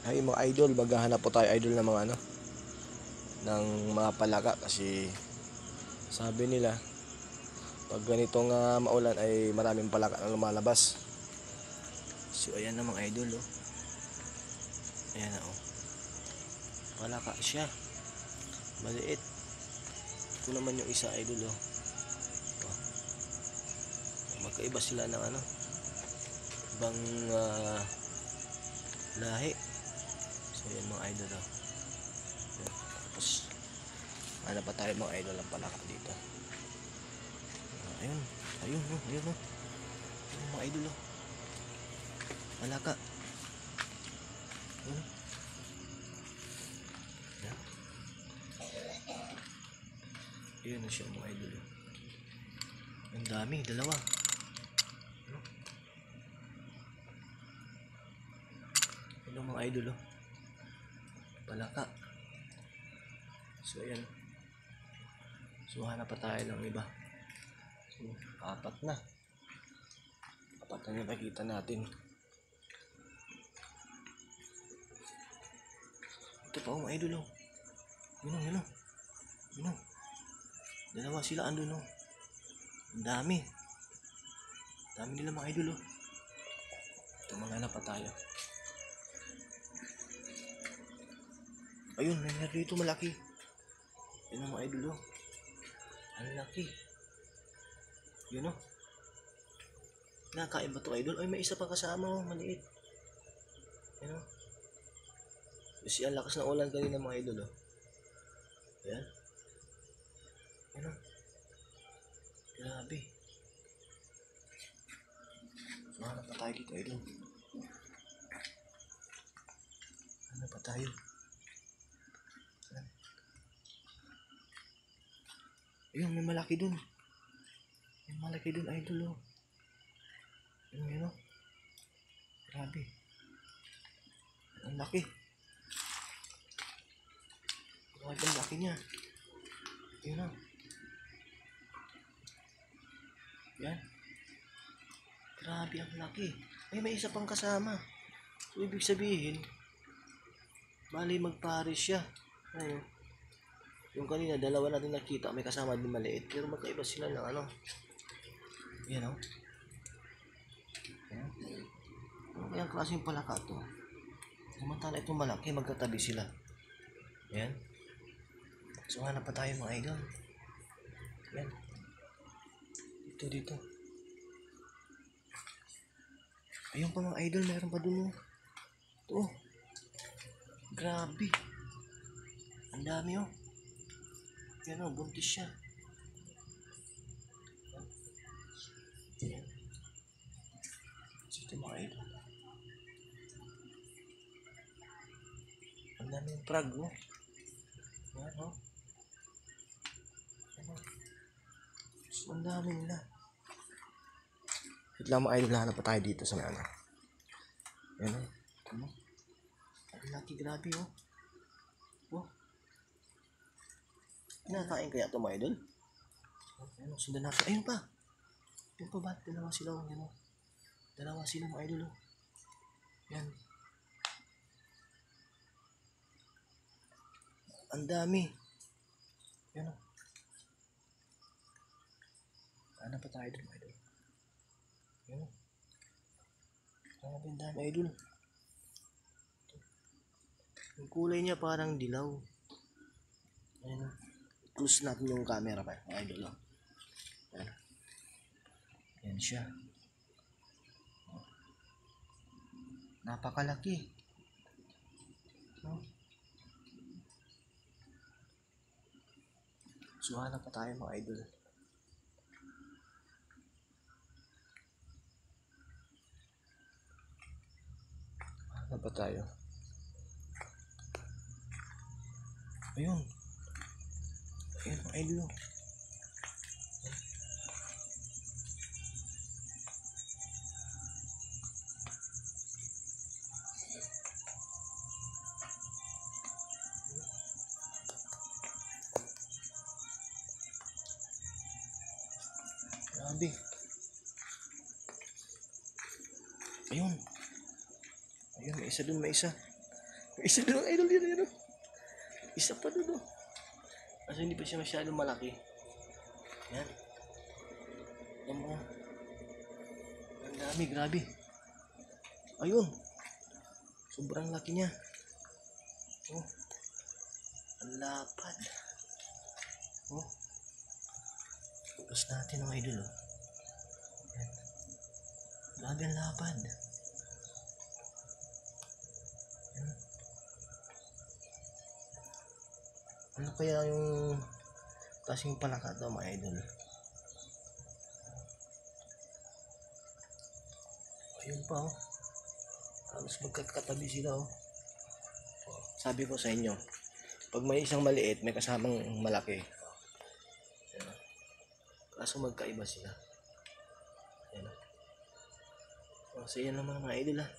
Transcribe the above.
Ay mga idol, maghahanap po tayo idol ng mga ng mga palaka kasi sabi nila pag ganitong maulan ay maraming palaka na lumalabas. So ayan na mga idol oh. Ayan na oh. Palaka siya. Maliit. Ito naman yung isa idol oh. Oh. Magkaiba sila ng ibang lahi. So ayan mga idol oh. Tapos ano pa tayo mga idol ng palaka dito. Ayun, ayun oh, ayun oh. Ayun mga idol oh. Palaka. Ayun. Ayan. Ayun na siya mga idol oh. Ang dami, dalawa. Ayun mga idol oh. Palaka. So ayan. So hanap pa tayo ng iba. So apat na yung nakita natin. Ito pa mga idol oh. Yun oh. Dalawa sila andun oh. Ang dami nila mga idol oh. Ito mga hanap pa tayo. Ayun, may dito malaki. Yun ang mga idol oh. Ang laki. Yun oh. Nakain ba ito idol? Ay may isa pa kasama oh, maliit. Yun oh. Kasi ang lakas ng ulan kanina mga idol oh. Ayan. Yun oh. Grabe. So hanap pa tayo dito idol. Hanap pa tayo. Ayun, may malaki dun. May malaki dun, idol, oh. Yun, oh. Grabe. Ang laki. Grabe, ang laki niya. Yun, oh. Yan. Grabe, ang laki. Ay, may isa pang kasama. So, ibig sabihin, bali magpares siya. Ayun. Yung kanina, dalawa natin nakita, may kasama din maliit. Pero magkaiba sila ng Yan o. Ano kayang klaseng palaka to? Samantala itong malaki, magkatabi sila. Yan. So hanap pa tayo mga idol. Yan. Dito. Ayun pa mga idol, meron pa dun o. Ito. Grabe. Ang dami o. Yan o, buntis siya. Yan. Ito mga idol. Ang dami yung prag o. Yan o. So, ang dami nila. Wait lang mga idol, hanap pa tayo dito sa may Yan o. Ang laki, grabe o. Oh. Kinakain kaya ito mga idol? Ayun, sundan natin. Ayun pa. Ayun pa ba? Dalawa sila. Yan o. Dalawa sila mga idol o. Yan. Ang dami. Yan o. Ano pa tayo doon mga idol? Yan o. Ang dami idol. Yung kulay niya parang dilaw. Ayan o. Close natin yung camera pa, idol lang. Ayan. Ayan siya. Napakalaki. So hanap pa tayo mga idol. Hanap pa tayo. Ayun. Ayun mga idol. Grabe. Ayun. Ayun, may isa dun, may isa. Isa doon, idol yun, yun. Isa pa doon, oh. Kasi hindi pa siya masyadong malaki. Yan. Yan mo. Ang dami, grabe. Ayun. Sobrang laki niya. Oh. Ang lapad. Oh. Tapos natin ang idol, oh. Yan. Grabe ang lapad. Yan. Ano kaya yung klaseng palaka to, mga idol? Ayun pa, oh. Halos magkakatabi sila, oh. Sabi ko sa inyo, pag may isang maliit, may kasamang malaki. Yan. Kaso magkaiba sila. Yan. So, yan naman mga idol, ah.